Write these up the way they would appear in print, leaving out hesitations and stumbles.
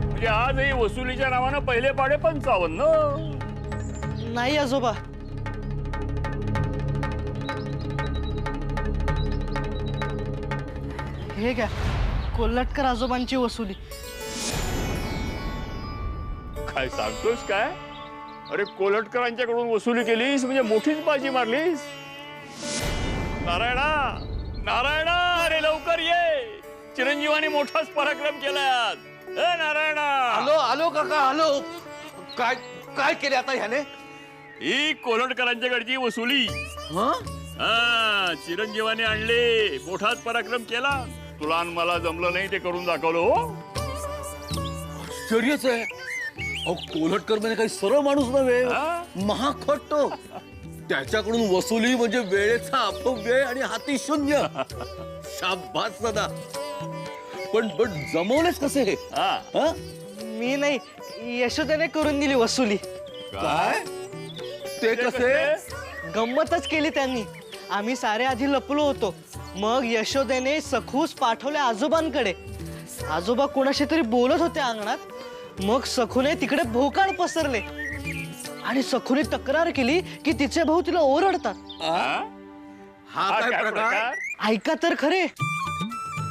म्हणजे आजही वसुलीच्या नावानं पहिले पाडे 55. नाही आजोबा, हे घ्या कोल्हटकर आजोबांची वसुली. काय सांगतोस काय? अरे कोल्हटकरांच्याकडून वसुली केलीस म्हणजे मोठीच बाजी मारलीस. नारायणा, नारायणा, अरे लवकर ये. चिरंजीवानी मोठाच पराक्रम केलाय. नारायणा, आलो आलो काका आलो. काय काय केले आता ह्याने? ही कोल्हटकरांच्याकडची वसुली. चिरंजीवानी आणले, मोठाच पराक्रम केला. तुला आणि मला जमलं नाही ते करून दाखवलं. हो आश्चर्यच आहे. कोल्हटकर म्हणजे काही सरळ माणूस नव्हे, महाखट तो. त्याच्याकडून वसुली म्हणजे वेळेचा अपव्यय आणि हाती शून्य. शाबास सदा. पण जमवलेच कसे हे? मी नाही, यशोदेने करून दिली वसुली. काय ते कसे? गंमतच केली त्यांनी. आम्ही सारे आधी लपलो होतो, मग यशोदेने सखूस पाठवले आजोबांकडे. आजोबा कोणाशी तरी बोलत होते अंगणात. मग सखूने तिकडे भोकाळ पसरले आणि सखूने तक्रार केली की तिचे भाऊ तिला ओरडतात. हा काय प्रकार? ऐका तर खरे.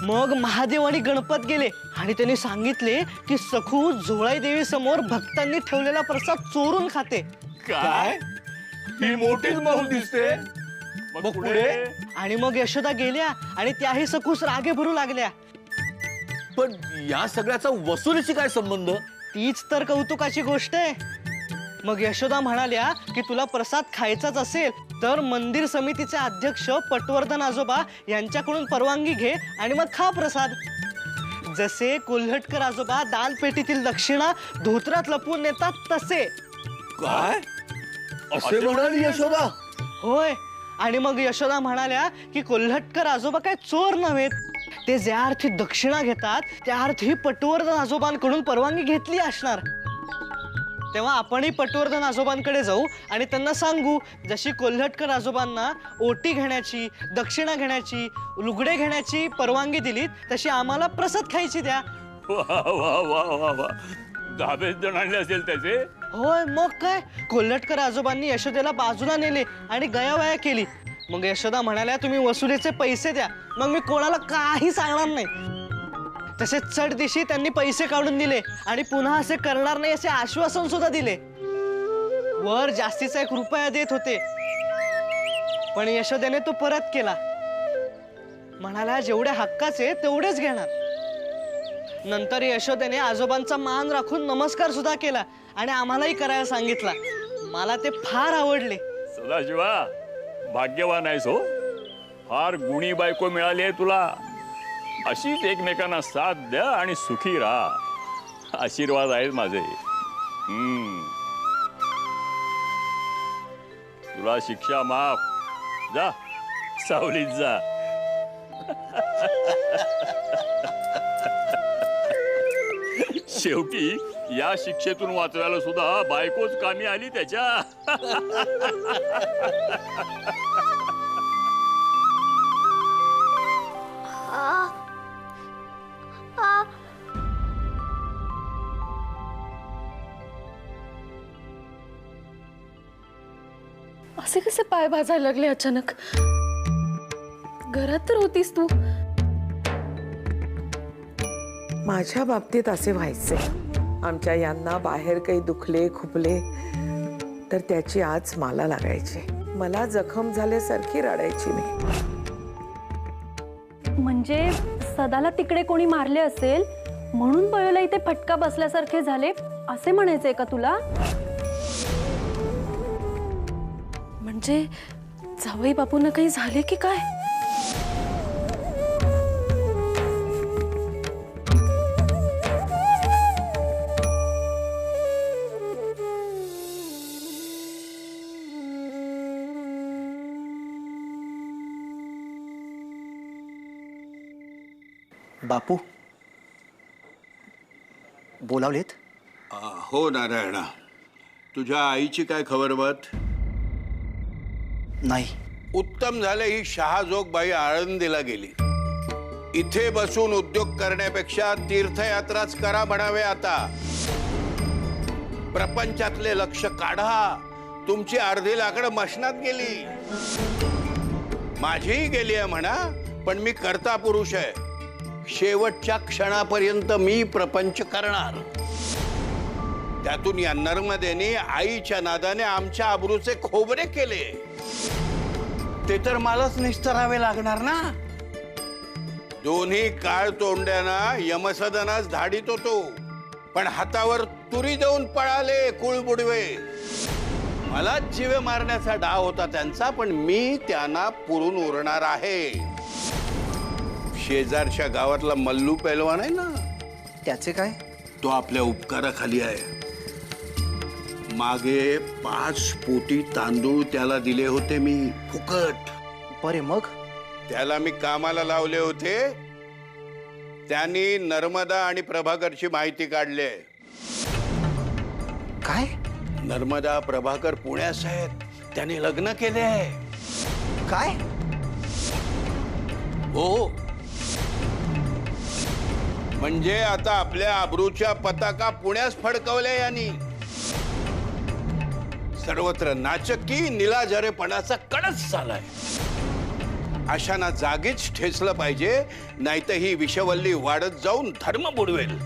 मग महादेव आणि गणपत गेले आणि त्यांनी सांगितले की सखू झोळाई देवी समोर भक्तांनी ठेवलेला प्रसाद चोरून खाते. काय? ही मोठीच बहु दिसते. मग पुढे? आणि मग यशोदा गेल्या आणि त्याही सखूस रागे भरू लागल्या. पण या सगळ्याचा वसुलीशी काय संबंध? तीच तर कौतुकाची गोष्ट आहे. मग यशोदा म्हणाल्या की तुला प्रसाद खायचाच असेल तर मंदिर समितीचे अध्यक्ष पटवर्धन आजोबा यांच्याकडून परवानगी घे आणि मग खा प्रसाद. जसे कोल्हटकर आजोबा दानपेटीतील दक्षिणा धोत्रात लपवून नेतात तसे. काय असे म्हणाली यशोदा? होय. आणि मग यशोदा म्हणाल्या की कोल्हटकर आजोबा काय चोर नव्हेत. ते ज्या अर्थी दक्षिणा घेतात त्या अर्थी पटवर्धन आजोबांकडून परवानगी घेतली असणार. तेव्हा आपणही पटवर्धन आजोबांकडे जाऊ आणि त्यांना सांगू, जशी कोल्हटकर आजोबांना ओटी घेण्याची, दक्षिणा घेण्याची, लुगडे घेण्याची परवानगी दिली तशी आम्हाला प्रसाद खायची द्या. वा वा वा वा वा. 10 जण आणले असेल त्याचे. होय, मग काय. कोल्हटकर आजोबांनी यशोदेला बाजूला नेले आणि गयावया केली. मग यशोदा म्हणाल्या तुम्ही वसुलीचे पैसे द्या, मग मी कोणाला काही सांगणार नाही. तसेच चढ दिशी त्यांनी पैसे काढून दिले आणि पुन्हा असे करणार नाही असे आश्वासन सुद्धा दिले. वर जास्तीचा 1 रुपया देत होते, पण यशोदेने तो परत केला. म्हणाला जेवढे हक्काचे तेवढेच घेणार. नंतर यशोदेने आजोबांचा मान राखून नमस्कार सुद्धा केला आणि आम्हालाही करायला सांगितला. मला ते फार आवडले. सदाशिवा, भाग्यवान आहेस हो. फार गुणी बायको मिळाली आहे तुला. अशीच एकमेकांना साथ द्या आणि सुखी राहा. आशीर्वाद आहेत माझे. तुला शिक्षा माफ. जा सावलीत जा. शेवटी या शिक्षेतून वाचवायला सुद्धा बायकोच कामी आली त्याच्या. असे कसे पाय भाजायला लागले अचानक? घरात तर होतीस तू. माझ्या बाबतीत असे व्हायचे. आमच्या यांना बाहेर काही दुखले खुपले तर त्याची आज मला लागायची. मला जखम झाल्यासारखी रडायची मी. म्हणजे सदाला तिकडे कोणी मारले असेल म्हणून बळला इथे फटका बसल्यासारखे झाले असे म्हणायचंय का तुला? म्हणजे जावई बापूंना काही झाले की काय? बापू बोलावलेत? हो नारायणा. तुझ्या आईची काय खबर बात? नाही. उत्तम झालं. ही शहाजोगबाई आळंदीला गेली. इथे बसून उद्योग करण्यापेक्षा तीर्थयात्राच करा म्हणावे आता. प्रपंचातले लक्ष काढा. तुमची अर्धी लाकडं मशनात गेली. माझीही गेली आहे म्हणा, पण मी कर्ता पुरुष आहे. शेवटच्या क्षणापर्यंत मी प्रपंच करणार. त्यातून या नर्मदेने आईच्या नादाने आमच्या आबरूचे खोबरे केले. ते तर मलाच निस्तरावे लागणार ना. दोन्ही काळ तोंड्यांना यमसदनास धाडित होतो, पण हातावर तुरी देऊन पळाले कुळबुडवे. मला जीवे मारण्याचा डाव होता त्यांचा, पण मी त्यांना पुरून उरणार आहे. शेजारच्या गावातला मल्लू पैलवान आहे ना, त्याचे काय? तो आपल्या उपकाराखाली आहे. मागे 5 पोटी तांदूळ त्याला दिले होते मी फुकट. बरे मग? त्याला मी कामाला लावले होते. त्यांनी नर्मदा आणि प्रभाकरची माहिती काढली. काय? नर्मदा प्रभाकर पुण्यास आहेत. त्यांनी लग्न केले आहे. काय? हो, म्हणजे आता आपल्या आबरूच्या पताका पुण्यास फडकवल्या यांनी. सर्वत्र नाचक्की निलाझरेपणाचा कळस झालाय. अशांना जागीच ठेचलं पाहिजे, नाहीतर ही विषवल्ली वाढत जाऊन धर्म बुडवेल.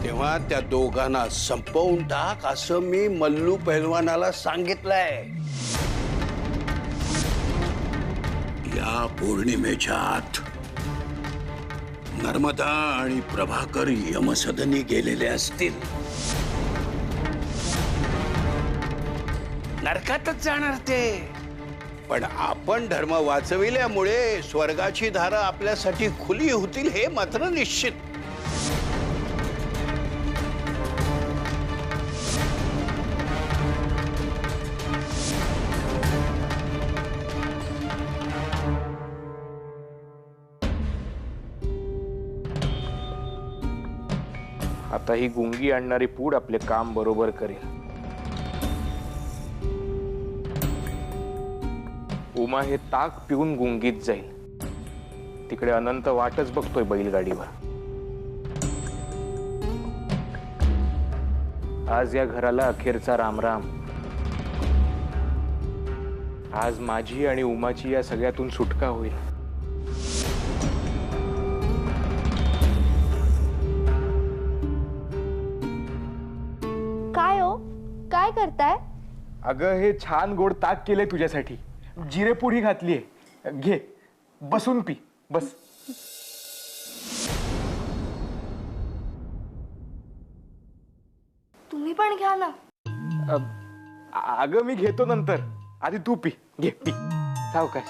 तेव्हा त्या दोघांना संपवून टाक असं मी मल्लू पैलवानाला सांगितलंय. या पौर्णिमेच्या आत नर्मदा आणि प्रभाकर यमसदनी गेलेले असतील. नरकातच जाणार ते. पण आपण धर्म वाचविल्यामुळे स्वर्गाची धारा आपल्यासाठी खुली होतील हे मात्र निश्चित. आता ही गुंगी आणणारी पूड आपले काम बरोबर करेल. उमा हे ताक पिऊन गुंगीत जाईल. तिकडे अनंत वाटच बघतोय बैलगाडीवर. आज या घराला अखेरचा रामराम. आज माझी आणि उमाची या सगळ्यातून सुटका होईल. काय हो, काय करताय? अगं हे छान गोड ताक केलंय तुझ्यासाठी. जिरेपुडी घातलीये. घे, बसून पी. बस. तुम्ही पण घ्या ना. अगं मी घेतो नंतर. आधी तू पी. घे, पी. सावकाश.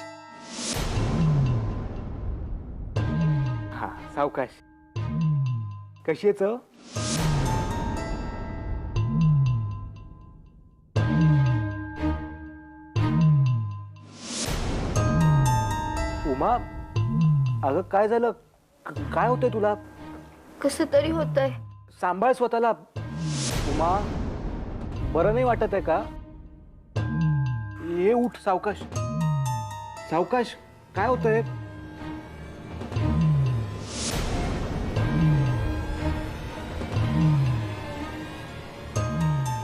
हा, सावकाश. कशी आहे चव? उमा, अगं काय झालं? काय होतंय तुला? कसं तरी होतंय. सांभाळ स्वतःला. उमा, बरं नाही वाटत आहे का? ये, उठ. सावकाश सावकाश. काय होतंय?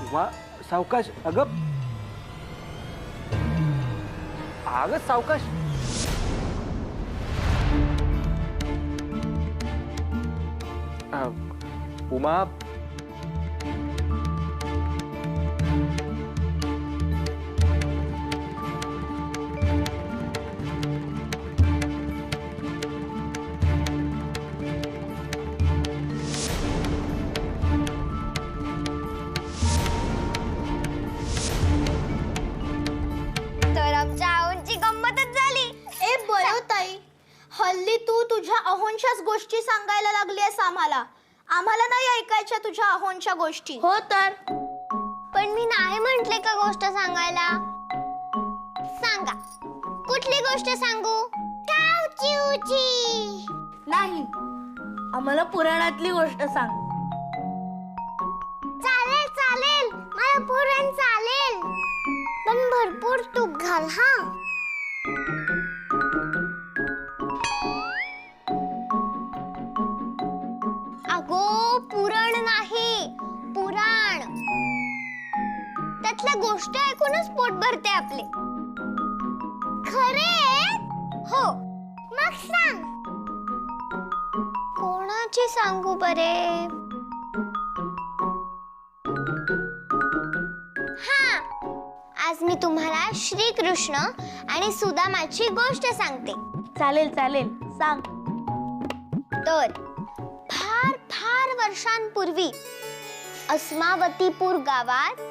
उमा, सावकाश. अगं अगं सावकाश. उमा, तर आमच्या आहोंची गंमतच झाली. ए बळव ताई, हल्ली तू तुझ्या अहोंच्याच गोष्टी सांगायला लागलीस आम्हाला. आम्हाला नाही ऐकायच्या तुझ्या अहोंच्या गोष्टी. हो तर. पण मी नाही म्हटले का गोष्ट सांगायला. सांगा, कुठली गोष्ट सांगू? गावची उची. नाही, आम्हाला पुराणातली गोष्ट सांग. चालेल चालेल, मला पुरण चालेल, पण भरपूर तूप घाल हा. असल्या गोष्टी ऐकूनच पोट भरते आपले. खरे? हो. मग सांग. कोणाची सांगू बरे? हा, आज मी तुम्हाला श्रीकृष्ण आणि सुदामाची गोष्ट सांगते. चालेल चालेल, सांग. तर फार फार वर्षांपूर्वी अस्मावतीपूर गावात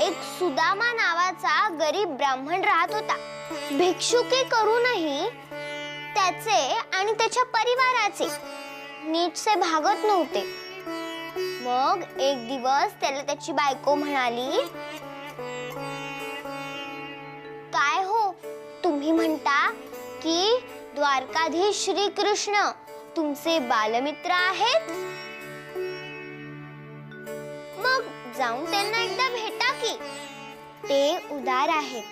एक सुदामा नावाचा गरीब ब्राह्मण राहत होता. भिक्षुकी करूनही त्याचे आणि त्याच्या परिवाराचे नीटसे भागत नव्हते. मग एक दिवस त्याला त्याची बायको म्हणाली, काय हो, तुम्ही म्हणता की द्वारकाधीश श्रीकृष्ण तुमचे बालमित्र आहेत, मग जाऊन त्यांना एकदा भेटा की. ते उदार आहेत,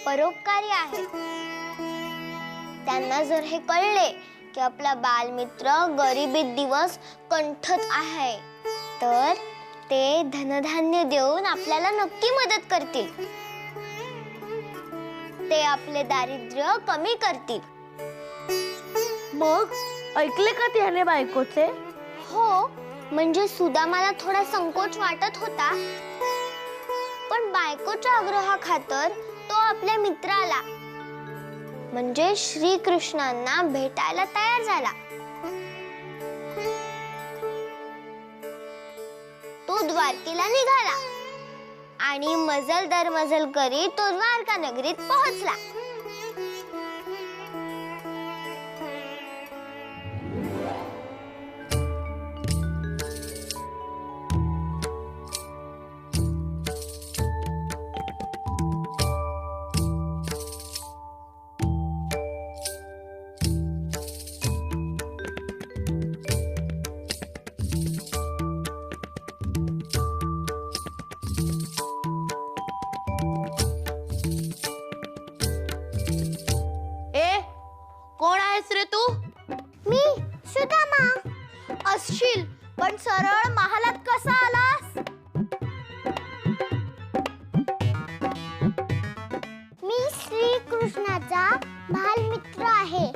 परोपकारी आहेत. त्यांना जर हे कळले की आपला बालमित्र गरिबीत दिवस कंठत आहे, तर ते धनधान्य देऊन आपल्याला नक्की मदत करतील. ते आपले दारिद्र्य कमी करतील. मग ऐकले का त्याने बायकोचे? हो, म्हणजे सुदामाला थोडा संकोच वाटत होता, पण बायकोच्या आग्रहाखातर तो आपल्या मित्राला म्हणजे श्रीकृष्णांना भेटायला तयार झाला. तो द्वारकेला निघाला आणि मजल दर मजल करीत तो द्वारका नगरीत पोहोचला. कोण आहेस रे तू? मी सुदामा. असशील, पण सरळ महालात कसा आलास? मी श्रीकृष्णाचा बालमित्र आहे.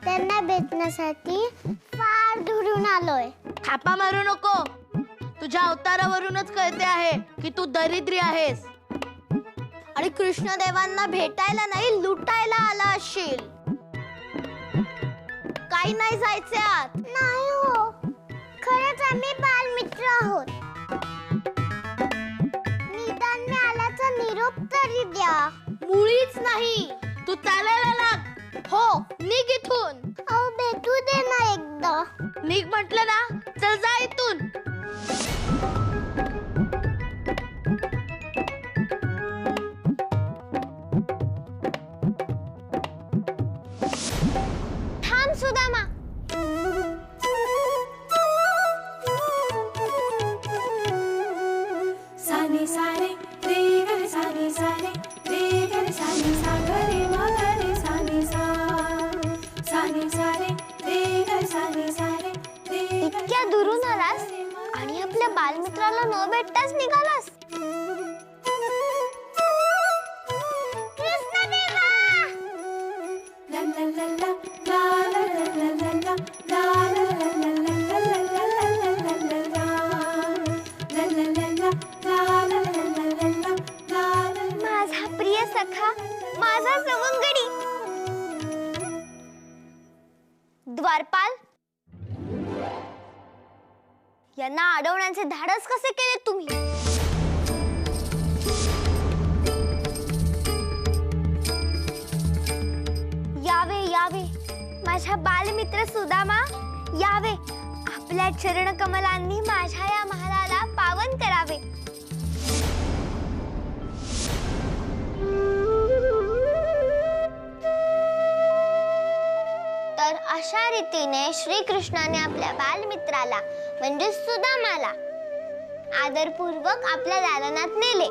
त्यांना भेटण्यासाठी फार दुरून आलोय. थापा मारू नको. तुझ्या अवतारावरूनच कळते आहे की तू दरिद्री आहेस. आणि कृष्णदेवांना भेटायला नाही, लुटायला आला असशील. काही नाही जायचे आत. नाही हो, खरंच आम्ही बालमित्र आहोत. निदान मी आल्याचा निरोप तरी द्या. मुळीच नाही. तू चालायला लाग. हो, निघ इथून. अहो, भेटू दे ना एकदा. निघ म्हटलं ना. चल जा इथून. सुदामा, सानी सारे रे ग सानी सारे रे ग सानी सा ग रे म ग रे सानी सा सानी सारे रे ग सानी सारे रे. इतक्या दुरून आलास आणि आपल्या बालमित्राला न भेटताच निघालास. माझा प्रिय सखा, माझा सवंगडी. द्वारपाल, यांना अडवण्याचे धाडस कसे केले तुम्ही? यावे यावे, माझ्या बालमित्र सुदामा यावे. आपल्या चरण कमलांनी माझ्या या महालाला पावन करावे. तर अशा रीतीने श्रीकृष्णाने आपल्या बालमित्राला म्हणजे सुदामाला आदरपूर्वक आपल्या दालनात नेले.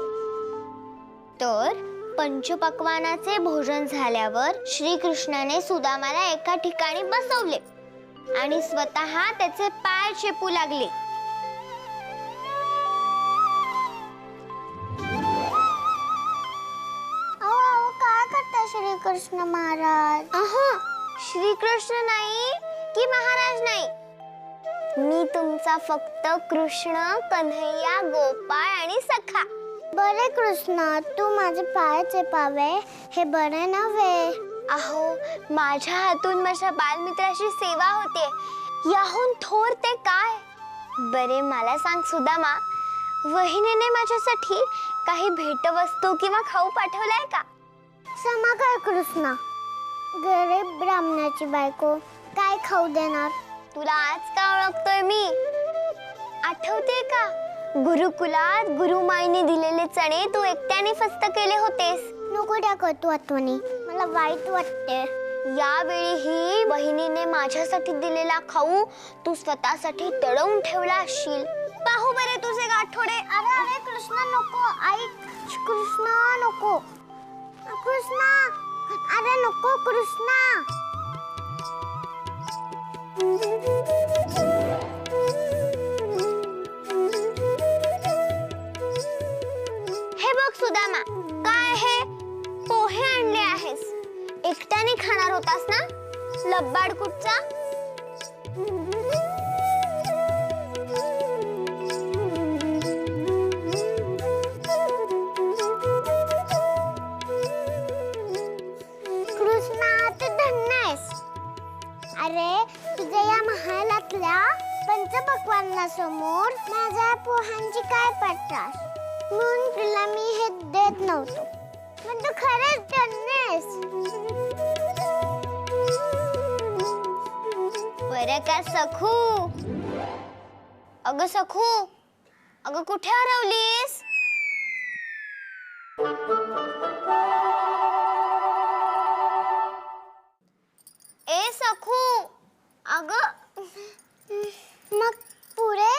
तर पंचपक्वानाचे भोजन झाल्यावर श्रीकृष्णाने सुदामाला एका ठिकाणी बसवले आणि स्वतः त्याचे पाय चेपू लागले. श्रीकृष्ण महाराज. श्रीकृष्ण नाही की महाराज नाही, मी तुमचा फक्त कृष्ण, कन्हैया, गोपाळ आणि सखा. बरे कृष्णा, तू माझे पायाचे पावे हे बरे नव्हे. अहो, माझ्या हातून माझ्या बालमित्राची सेवा होते, याहून थोर ते काय. बरे मला सांग सुदामा, वहिनीने माझ्यासाठी काही भेटवस्तू किंवा खाऊ पाठवलाय का? क्षमा कर कृष्णा, गरीब ब्राह्मणाची बायको काय खाऊ देणार. तुला आज का ओळखतोय मी, आठवते का? गुरुकुलात गुरुमाईने दिलेले चणे तू एकट्याने फस्त केले होतेस. नको टाकत तू आठवणी, मला वाईट वाटते. यावेळीही बहिणीने माझ्यासाठी दिलेला खाऊ तू स्वतःसाठी तळवून ठेवला असशील. पाहू बरे तुझे गाठोडे. अरे अरे कृष्णा नको, ऐक कृष्णा नको. कृष्णा, अरे नको कृष्णा. हे बघ सुदामा, काय हे पोहे आणले आहेस. एकट्याने खाणार होतास ना, लब्बाड कुठचा. कृष्णा, तू धन्य आहेस. अरे तुझ्या या महालातल्या पंचपक्वान्नासमोर माझ्या पोहांची काय पडतास, म्हणून तुला मी हे देत नव्हतो. पण तू खरंच धन्य आहेस. बरं का सखू. अगं सखू, अगं कुठे हरवलीस. ए सखू, अगं मग पुढे.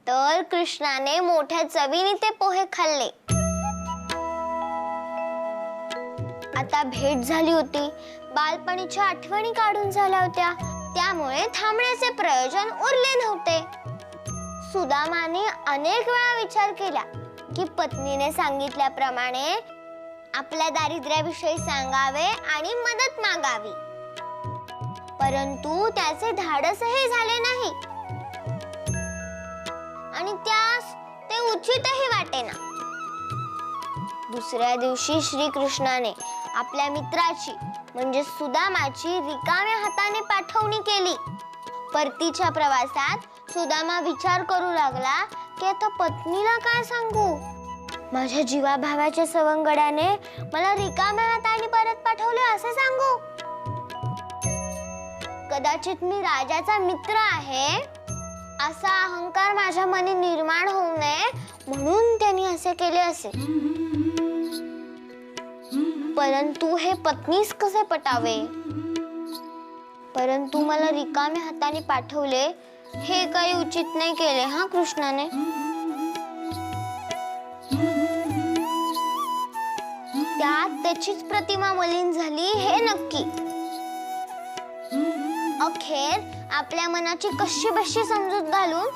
तर कृष्णाने मोठ्या चवीने ते पोहे खाल्ले. आता भेट झाली होती, बालपणीच्या आठवणी काढून झाल्या होत्या, त्यामुळे थांबण्याचे प्रयोजन उरले नव्हते. सुदामाने अनेक वेळा विचार केला की पत्नीने सांगितल्याप्रमाणे आपल्या दारिद्र्याविषयी सांगावे आणि मदत मागावी, परंतु त्याचे धाडसही झाले नाही आणि त्यास ते उचितही वाटेना. दुसऱ्या दिवशी श्रीकृष्णाने आपल्या मित्राची म्हणजे सुदामाची रिकाम्या हाताने पाठवणी केली. परतीच्या प्रवासात सुदामा विचार करू लागला की आता पत्नीला काय सांगू. माझ्या जीवाभावाच्या सवंगड्याने मला रिकाम्या हाताने परत पाठवले असे सांगू. कदाचित मी राजाचा मित्र आहे असा अहंकार माझ्या मनी निर्माण होऊ नये म्हणून त्यांनी असे केले असेल. परंतु हे पत्नीस कसे पटावे. परंतु मला रिकाम्या हाताने पाठवले हे काही उचित नाही केले हा कृष्णाने. त्यात त्याचीच प्रतिमा मलिन झाली हे नक्की. अखेर आपल्या मनाची कशी बशी समजूत घालून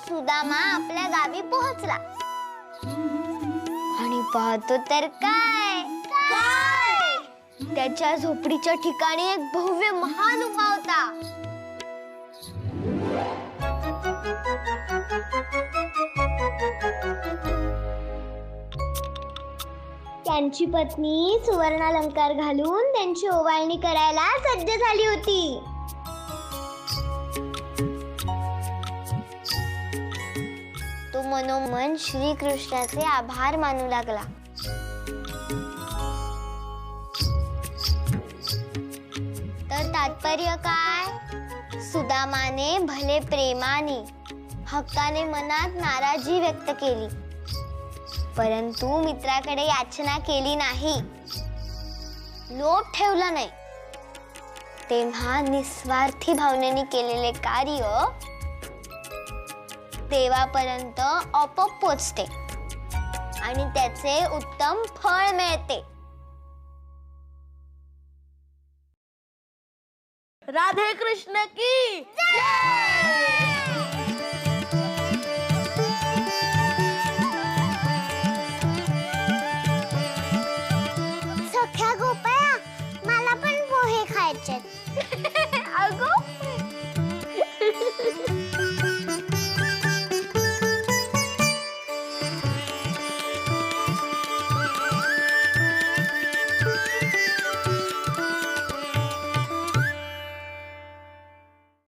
सुदामा आपल्या गावी पोहोचला आणि पाहतो तर काय, त्याच्या झोपडीच्या ठिकाणी एक भव्य महाल उभा होता. त्यांची पत्नी सुवर्णालंकार घालून त्यांची ओवाळणी करायला सज्ज झाली होती. तो मनोमन श्रीकृष्णाचे आभार मानू लागला. तर तात्पर्य काय, सुदामाने भले प्रेमाने हक्काने मनात नाराजी व्यक्त केली, परंतु मित्राकडे याचना केली नाही, लोभ ठेवला नाही. तेव्हा निस्वार्थी भावनेने केलेले कार्य देवापर्यंत आपोआप पोचते आणि त्याचे उत्तम फळ मिळते. राधे कृष्ण की जय.